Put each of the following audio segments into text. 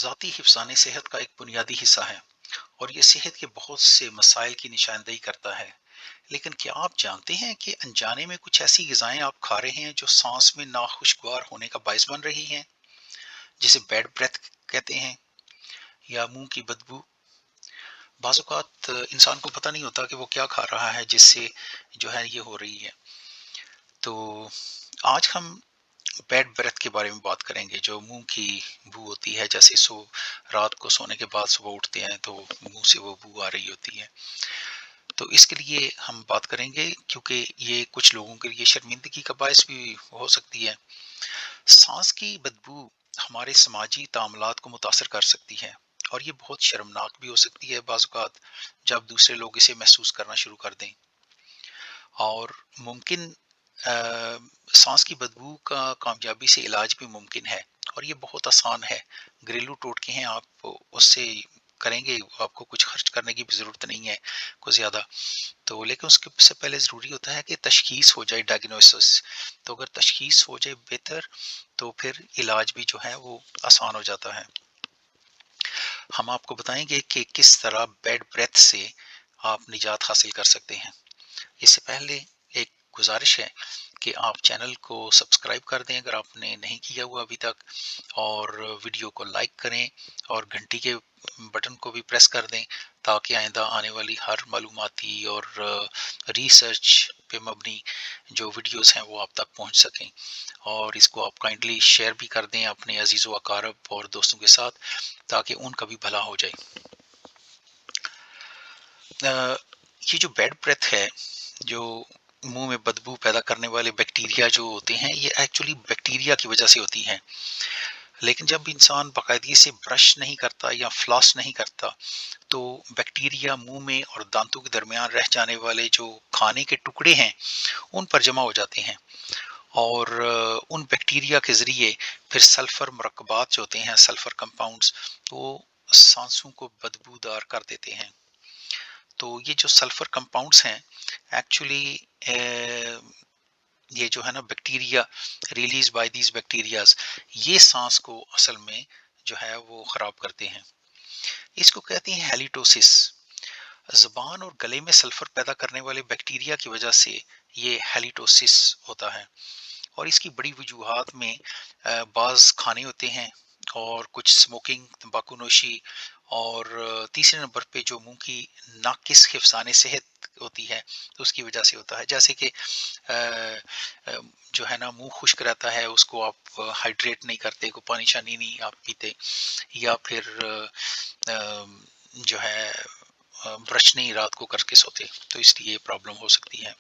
ذاتی حفظان صحت کا ایک بنیادی حصہ ہے اور یہ صحت کے بہت سے مسائل کی نشاندہی کرتا ہے۔ لیکن کیا آپ جانتے ہیں کہ انجانے میں کچھ ایسی غذائیں آپ کھا رہے ہیں جو سانس میں ناخوشگوار ہونے کا باعث بن رہی ہیں، جسے بیڈ بریتھ کہتے ہیں یا منہ کی بدبو؟ بعض اوقات انسان کو پتہ نہیں ہوتا کہ وہ کیا کھا رہا ہے جس سے جو ہے یہ ہو رہی ہے۔ تو آج ہم بیڈ بریتھ کے بارے میں بات کریں گے، جو منہ کی بو ہوتی ہے، جیسے رات کو سونے کے بعد صبح اٹھتے ہیں تو منہ سے وہ بو آ رہی ہوتی ہے۔ تو اس کے لیے ہم بات کریں گے کیونکہ یہ کچھ لوگوں کے لیے شرمندگی کا باعث بھی ہو سکتی ہے۔ سانس کی بدبو ہمارے سماجی تعاملات کو متاثر کر سکتی ہے اور یہ بہت شرمناک بھی ہو سکتی ہے بعض اوقات جب دوسرے لوگ اسے محسوس کرنا شروع کر دیں۔ اور ممکن سانس کی بدبو کا کامیابی سے علاج بھی ممکن ہے اور یہ بہت آسان ہے۔ گھریلو ٹوٹکے ہیں، آپ اس سے کریں گے، آپ کو کچھ خرچ کرنے کی بھی ضرورت نہیں ہے کوئی زیادہ تو، لیکن اس کے سے پہلے ضروری ہوتا ہے کہ تشخیص ہو جائے، ڈائگنوسس۔ تو اگر تشخیص ہو جائے بہتر تو پھر علاج بھی جو ہے وہ آسان ہو جاتا ہے۔ ہم آپ کو بتائیں گے کہ کس طرح بیڈ بریتھ سے آپ نجات حاصل کر سکتے ہیں۔ اس سے پہلے ایک گزارش ہے کہ آپ چینل کو سبسکرائب کر دیں اگر آپ نے نہیں کیا ہوا ابھی تک، اور ویڈیو کو لائک کریں اور گھنٹی کے بٹن کو بھی پریس کر دیں تاکہ آئندہ آنے والی ہر معلوماتی اور ریسرچ پہ مبنی جو ویڈیوز ہیں وہ آپ تک پہنچ سکیں، اور اس کو آپ کائنڈلی شیئر بھی کر دیں اپنے عزیز و اقارب اور دوستوں کے ساتھ تاکہ ان کا بھی بھلا ہو جائے۔ یہ جو بیڈ بریتھ ہے، جو منہ میں بدبو پیدا کرنے والے بیکٹیریا جو ہوتے ہیں، یہ ایکچولی بیکٹیریا کی وجہ سے ہوتی ہیں، لیکن جب انسان باقاعدگی سے برش نہیں کرتا یا فلاس نہیں کرتا تو بیکٹیریا منہ میں اور دانتوں کے درمیان رہ جانے والے جو کھانے کے ٹکڑے ہیں ان پر جمع ہو جاتے ہیں، اور ان بیکٹیریا کے ذریعے پھر سلفر مرکبات جو ہوتے ہیں، سلفر کمپاؤنڈز، وہ سانسوں کو بدبودار کر دیتے ہیں۔ تو یہ جو سلفر کمپاؤنڈز ہیں ایکچولی یہ جو ہے نا bacteria release by these bacterias, یہ سانس کو اصل میں جو ہے وہ خراب کرتے ہیں۔ اس کو کہتے ہیں ہیلیٹوسس۔ زبان اور گلے میں سلفر پیدا کرنے والے بیکٹیریا کی وجہ سے یہ ہیلیٹوسس ہوتا ہے، اور اس کی بڑی وجوہات میں بعض کھانے ہوتے ہیں اور کچھ سموکنگ، تمباکو نوشی، اور تیسرے نمبر پہ جو منہ کی ناقص حفظان صحت ہوتی ہے تو اس کی وجہ سے ہوتا ہے، جیسے کہ جو ہے نا منہ خشک رہتا ہے، اس کو آپ ہائیڈریٹ نہیں کرتے، کو پانی شانی نہیں آپ پیتے، یا پھر جو ہے برش نہیں رات کو کر کے سوتے، تو اس لیے پرابلم ہو سکتی ہے۔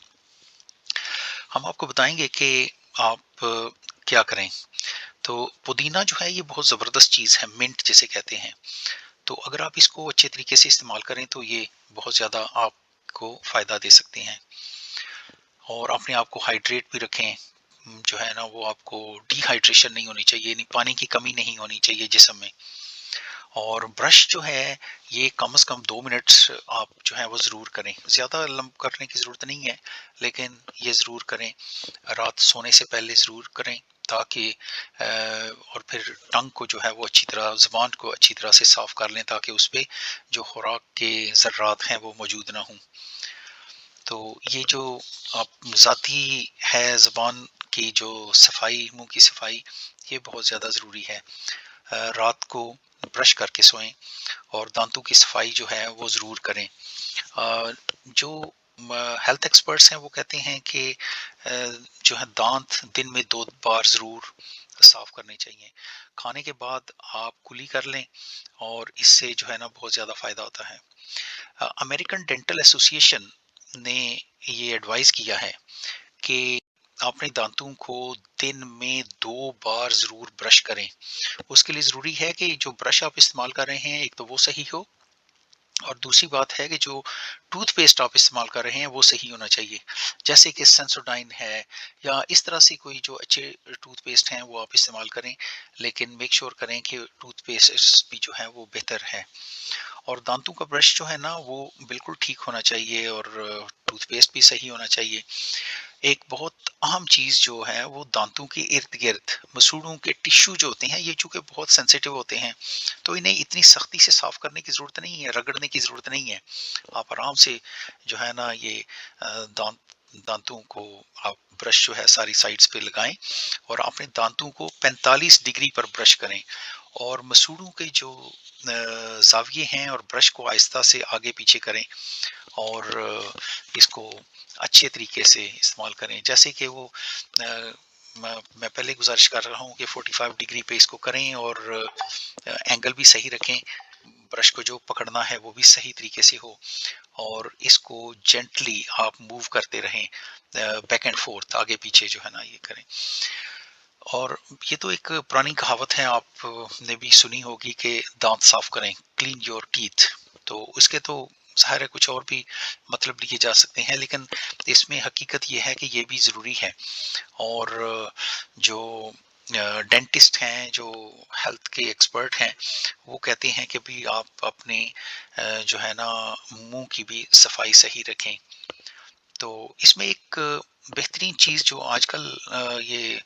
ہم آپ کو بتائیں گے کہ آپ کیا کریں۔ تو پودینہ جو ہے یہ بہت زبردست چیز ہے، منٹ جسے کہتے ہیں، تو اگر آپ اس کو اچھے طریقے سے استعمال کریں تو یہ بہت زیادہ آپ کو فائدہ دے سکتے ہیں، اور اپنے آپ کو ہائیڈریٹ بھی رکھیں۔ جو ہے نا وہ آپ کو ڈی ہائیڈریشن نہیں ہونی چاہیے، یعنی پانی کی کمی نہیں ہونی چاہیے جسم میں۔ اور برش جو ہے یہ کم از کم 2 منٹس آپ جو ہے وہ ضرور کریں، زیادہ لمب کرنے کی ضرورت نہیں ہے لیکن یہ ضرور کریں، رات سونے سے پہلے ضرور کریں تاکہ اور پھر ٹنگ کو جو ہے وہ اچھی طرح، زبان کو اچھی طرح سے صاف کر لیں تاکہ اس پہ جو خوراک کے ذرات ہیں وہ موجود نہ ہوں۔ تو یہ جو آپ ذاتی ہے زبان کی جو صفائی، منہ کی صفائی، یہ بہت زیادہ ضروری ہے۔ رات کو برش کر کے سوئیں اور دانتوں کی صفائی جو ہے وہ ضرور کریں۔ جو ہیلتھ ایکسپرٹس ہیں وہ کہتے ہیں کہ جو ہے دانت دن میں 2 بار ضرور صاف کرنے چاہیے۔ کھانے کے بعد آپ کلی کر لیں اور اس سے جو ہے نا بہت زیادہ فائدہ ہوتا ہے۔ امریکن ڈینٹل ایسوسی ایشن نے یہ ایڈوائز کیا ہے کہ اپنے دانتوں کو دن میں 2 بار ضرور برش کریں۔ اس کے لیے ضروری ہے کہ جو برش آپ استعمال کر رہے ہیں ایک تو وہ صحیح ہو، اور دوسری بات ہے کہ جو ٹوتھ پیسٹ آپ استعمال کر رہے ہیں وہ صحیح ہونا چاہیے، جیسے کہ سینسوڈائن ہے یا اس طرح سے کوئی جو اچھے ٹوتھ پیسٹ ہیں وہ آپ استعمال کریں، لیکن میک شور کریں کہ ٹوتھ پیسٹ بھی جو ہے وہ بہتر ہے۔ اور دانتوں کا برش جو ہے نا وہ بالکل ٹھیک ہونا چاہیے، اور ٹوتھ پیسٹ بھی صحیح ہونا چاہیے۔ ایک بہت اہم چیز جو ہے وہ دانتوں کے ارد گرد مسوڑوں کے ٹشو جو ہوتے ہیں، یہ چونکہ بہت سینسیٹیو ہوتے ہیں تو انہیں اتنی سختی سے صاف کرنے کی ضرورت نہیں ہے، رگڑنے کی ضرورت نہیں ہے۔ آپ آرام سے جو ہے نا یہ دانتوں کو آپ برش جو ہے ساری سائڈز پہ لگائیں، اور اپنے دانتوں کو 45 ڈگری پر برش کریں، اور مسوڑوں کے جو زاویے ہیں اور برش کو آہستہ سے آگے پیچھے کریں، اور اس کو اچھے طریقے سے استعمال کریں، جیسے کہ وہ میں پہلے گزارش کر رہا ہوں کہ 45 ڈگری پہ اس کو کریں، اور اینگل بھی صحیح رکھیں، برش کو جو پکڑنا ہے وہ بھی صحیح طریقے سے ہو، اور اس کو جینٹلی آپ موو کرتے رہیں، بیک اینڈ فورتھ، آگے پیچھے جو ہے نا یہ کریں۔ اور یہ تو ایک پرانی کہاوت ہے، آپ نے بھی سنی ہوگی کہ دانت صاف کریں، کلین یور ٹیتھ، تو اس کے تو ظاہر ہے کچھ اور بھی مطلب لیے جا سکتے ہیں، لیکن اس میں حقیقت یہ ہے کہ یہ بھی ضروری ہے۔ اور جو ڈینٹسٹ ہیں، جو ہیلتھ کے ایکسپرٹ ہیں، وہ کہتے ہیں کہ بھی آپ اپنے جو ہے نا منہ کی بھی صفائی صحیح رکھیں۔ تو اس میں ایک بہترین چیز جو آج کل یہ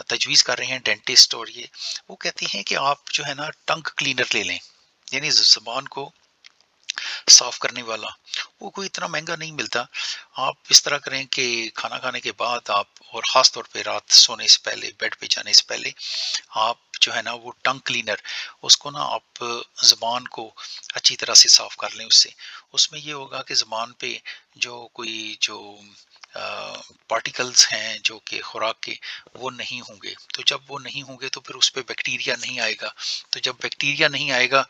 تجویز کر رہے ہیں ڈینٹسٹ، اور یہ وہ کہتے ہیں کہ آپ جو ہے نا ٹنگ کلینر لے لیں، یعنی زبان کو صاف کرنے والا۔ وہ کوئی اتنا مہنگا نہیں ملتا۔ آپ اس طرح کریں کہ کھانا کھانے کے بعد آپ، اور خاص طور پہ رات سونے سے پہلے، بیڈ پہ جانے سے پہلے، آپ جو ہے نا وہ ٹنگ کلینر، اس کو نا آپ زبان کو اچھی طرح سے صاف کر لیں۔ اس میں یہ ہوگا کہ زبان پہ جو کوئی جو پارٹیکلز ہیں جو کہ خوراک کے، وہ نہیں ہوں گے۔ تو جب وہ نہیں ہوں گے تو پھر اس پہ بیکٹیریا نہیں آئے گا، تو جب بیکٹیریا نہیں آئے گا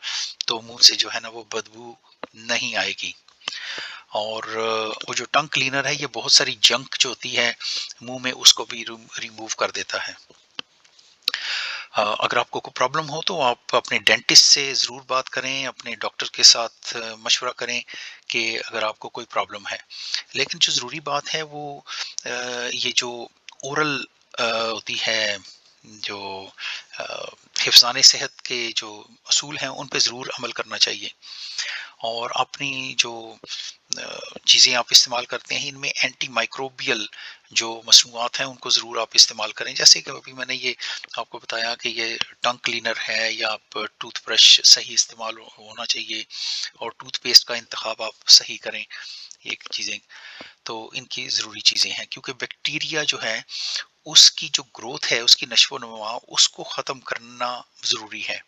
تو منہ سے جو ہے نا وہ بدبو نہیں آئے گی۔ اور وہ جو ٹنگ کلینر ہے یہ بہت ساری جنک جو ہوتی ہے منہ میں، اس کو بھی ریموو کر دیتا ہے۔ اگر آپ کو کوئی پرابلم ہو تو آپ اپنے ڈینٹسٹ سے ضرور بات کریں، اپنے ڈاکٹر کے ساتھ مشورہ کریں کہ اگر آپ کو کوئی پرابلم ہے۔ لیکن جو ضروری بات ہے وہ یہ جو اورل ہوتی ہے، جو حفظان صحت کے جو اصول ہیں ان پہ ضرور عمل کرنا چاہیے، اور اپنی جو چیزیں آپ استعمال کرتے ہیں ان میں اینٹی مائکروبیل جو مصنوعات ہیں ان کو ضرور آپ استعمال کریں، جیسے کہ ابھی میں نے یہ آپ کو بتایا کہ یہ ٹنگ کلینر ہے، یا آپ ٹوتھ برش صحیح استعمال ہونا چاہیے، اور ٹوتھ پیسٹ کا انتخاب آپ صحیح کریں۔ یہ چیزیں تو ان کی ضروری چیزیں ہیں، کیونکہ بیکٹیریا جو ہے اس کی جو گروتھ ہے، اس کی نشو و نما، اس کو ختم کرنا ضروری ہے۔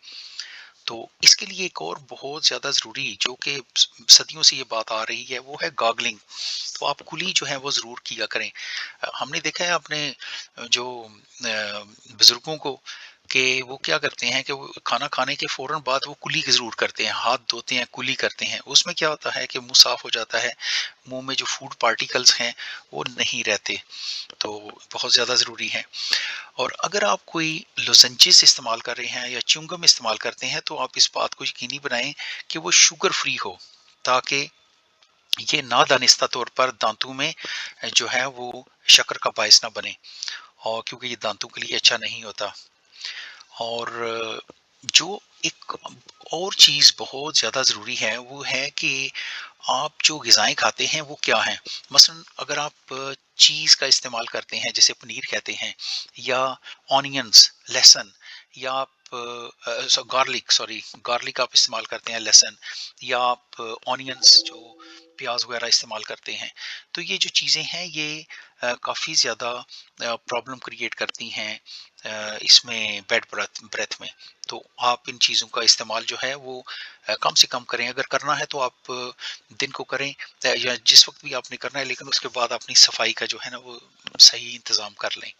تو اس کے لیے ایک اور بہت زیادہ ضروری، جو کہ صدیوں سے یہ بات آ رہی ہے، وہ ہے گاگلنگ۔ تو آپ کلی جو ہے وہ ضرور کیا کریں۔ ہم نے دیکھا ہے اپنے جو بزرگوں کو کہ وہ کیا کرتے ہیں کہ وہ کھانا کھانے کے فوراً بعد وہ کلی ضرور کرتے ہیں، ہاتھ دھوتے ہیں، کلی کرتے ہیں۔ اس میں کیا ہوتا ہے کہ منہ صاف ہو جاتا ہے، منہ میں جو فوڈ پارٹیکلز ہیں وہ نہیں رہتے، تو بہت زیادہ ضروری ہے۔ اور اگر آپ کوئی لوزنچز استعمال کر رہے ہیں یا چنگم استعمال کرتے ہیں تو آپ اس بات کو یقینی بنائیں کہ وہ شوگر فری ہو، تاکہ یہ نادانستہ طور پر دانتوں میں جو ہے وہ شکر کا باعث نہ بنے، اور کیونکہ یہ دانتوں کے لیے اچھا نہیں ہوتا۔ اور جو ایک اور چیز بہت زیادہ ضروری ہے وہ ہے کہ آپ جو غذائیں کھاتے ہیں وہ کیا ہیں۔ مثلا اگر آپ چیز کا استعمال کرتے ہیں، جیسے پنیر کہتے ہیں، یا آنینز، لہسن، یا آپ گارلک آپ استعمال کرتے ہیں، لہسن، یا آپ آنینز جو پیاز وغیرہ استعمال کرتے ہیں، تو یہ جو چیزیں ہیں یہ کافی زیادہ پرابلم کریٹ کرتی ہیں اس میں بیڈ بریتھ میں۔ تو آپ ان چیزوں کا استعمال جو ہے وہ کم سے کم کریں، اگر کرنا ہے تو آپ دن کو کریں یا جس وقت بھی آپ نے کرنا ہے، لیکن اس کے بعد اپنی صفائی کا جو ہے نا وہ صحیح انتظام کر لیں۔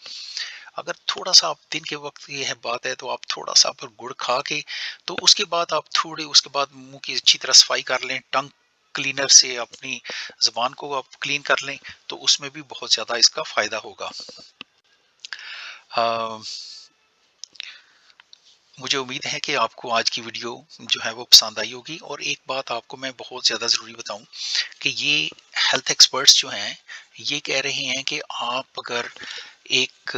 اگر تھوڑا سا آپ دن کے وقت یہ ہے بات ہے تو آپ تھوڑا سا پر گڑ کھا کے، تو اس کے بعد آپ اس کے بعد منہ کی اچھی طرح صفائی کر لیں، ٹنگ کلینر سے اپنی زبان کو آپ کلین کر لیں، تو اس میں بھی بہت زیادہ اس کا فائدہ ہوگا۔ مجھے امید ہے کہ آپ کو آج کی ویڈیو جو ہے وہ پسند آئی ہوگی، اور ایک بات آپ کو میں بہت زیادہ ضروری بتاؤں کہ یہ ہیلتھ ایکسپرٹس جو ہیں یہ کہہ رہے ہیں کہ آپ اگر ایک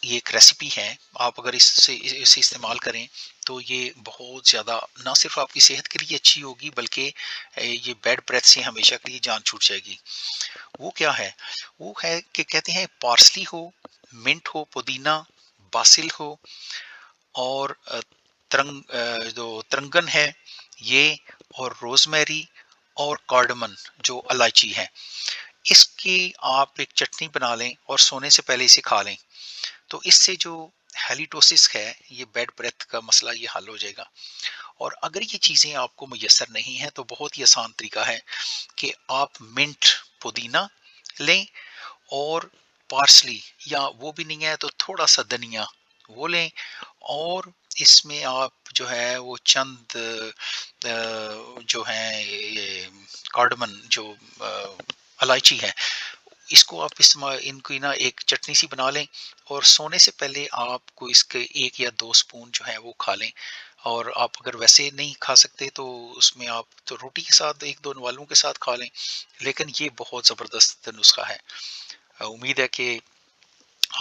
یہ ایک ریسیپی ہے، آپ اگر اسے استعمال کریں تو یہ بہت زیادہ نہ صرف آپ کی صحت کے لیے اچھی ہوگی بلکہ یہ بیڈ بریتھ سے ہمیشہ کے لیے جان چھوٹ جائے گی۔ وہ کیا ہے؟ وہ ہے کہ کہتے ہیں پارسلی ہو، منٹ ہو، پودینہ، باسل ہو، اور جو ترنگن ہے یہ، اور روزمیری، اور کارڈمن جو الائچی ہے، اس کی آپ ایک چٹنی بنا لیں اور سونے سے پہلے اسے کھا لیں، تو اس سے جو ہیلیٹوسس ہے، یہ بیڈ بریتھ کا مسئلہ یہ حل ہو جائے گا۔ اور اگر یہ چیزیں آپ کو میسر نہیں ہیں تو بہت ہی آسان طریقہ ہے کہ آپ منٹ، پودینہ لیں، اور پارسلی، یا وہ بھی نہیں ہے تو تھوڑا سا دھنیا وہ لیں، اور اس میں آپ جو ہے وہ چند جو ہیں یہ کارڈمن جو الائچی ہے، اس کو آپ استعمال ان کی نا ایک چٹنی سی بنا لیں، اور سونے سے پہلے آپ کو اس کے 1 یا 2 اسپون جو ہے وہ کھا لیں۔ اور آپ اگر ویسے نہیں کھا سکتے تو اس میں آپ تو روٹی کے ساتھ 1-2 نوالوں کے ساتھ کھا لیں، لیکن یہ بہت زبردست نسخہ ہے۔ امید ہے کہ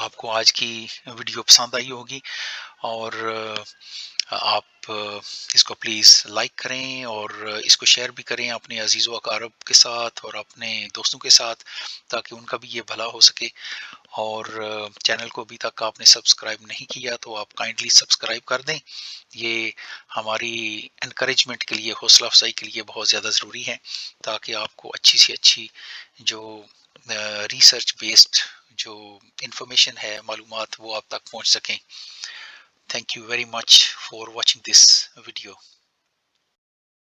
آپ کو آج کی ویڈیو پسند آئی ہوگی، اور آپ اس کو پلیز لائک کریں، اور اس کو شیئر بھی کریں اپنے عزیز و اقارب کے ساتھ اور اپنے دوستوں کے ساتھ، تاکہ ان کا بھی یہ بھلا ہو سکے۔ اور چینل کو ابھی تک آپ نے سبسکرائب نہیں کیا تو آپ کائنڈلی سبسکرائب کر دیں، یہ ہماری انکریجمنٹ کے لیے، حوصلہ افزائی کے لیے بہت زیادہ ضروری ہے، تاکہ آپ کو اچھی سے اچھی جو ریسرچ بیسڈ جو انفارمیشن ہے، معلومات، وہ آپ تک پہنچ سکیں۔ Thank you very much for watching this video.